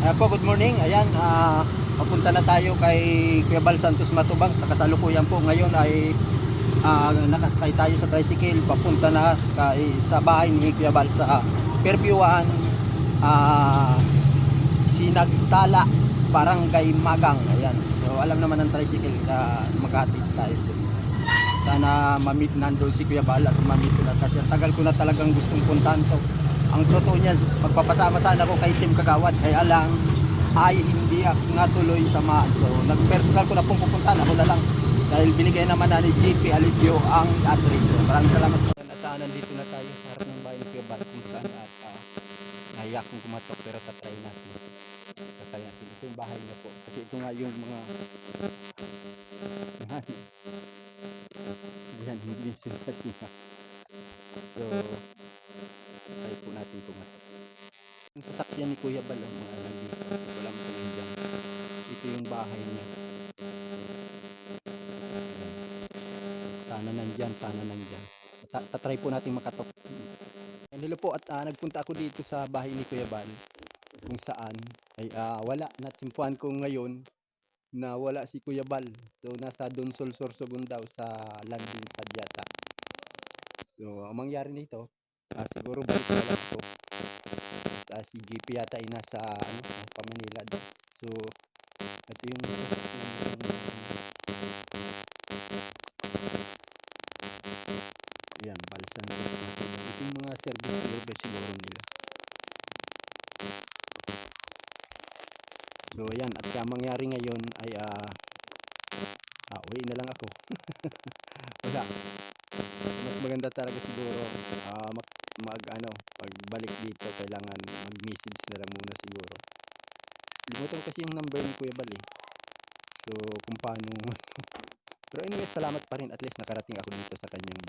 Ayan po, good morning. Ayan, papunta na tayo kay Kuya Bal Santos Matubang. Sa kasalukuyan po ngayon ay nakasakay tayo sa tricycle papunta na sa bahay ni Kuya Bal sa Perpiuan, Sinagtala, Barangay Magang. Ayan, so alam naman ng tricycle na maghatid tayo doon. Sana ma-meet nandun si Kuya Bal at ma-meet ko na, kasi tagal ko na talagang gustong puntahan. So ang totoo niya, magpapasama sana ako kay Team Kagawad, kaya lang ay hindi ako natuloy samahan. So nag-personal ko na pong pupuntahan, ako na lang, dahil binigay naman na ni GP Alivio ang address. So maraming salamat po. At nandito na tayo sa harap ng bahay ni Kuya Bal kung saan, at nahiya akong kumatok pero tatry natin. Ito yung bahay niya po, kasi ito nga yung mga yan, hindi sila niya. So try po natin kumatok. Yung sasakyan ni Kuya Bal, mga nandito, wala mo kung dyan. Ito yung bahay niya. Sana nandyan, sana nandyan. Tatry po natin makatok. Hello po, at nagpunta ako dito sa bahay ni Kuya Bal, kung saan ay wala, natimpuan ko ngayon na wala si Kuya Bal. So nasa Donsol, Sorsogon daw, sa landing pad yata. So ang mangyari nito, siguro balik na lang ako. Si GP yata ay nasa Manila daw. So ito yung yan, Balsan. Ito yung mga service siguro nila. So yan, at ang mangyari ngayon ay uwi na lang ako. Wala, mas maganda talaga siguro pagbalik dito kailangan mag-message na lang muna siguro. Limutan kasi yung number ni Kuya Bal, so kung paano pero anyway, salamat pa rin, at least nakarating ako dito sa kanyang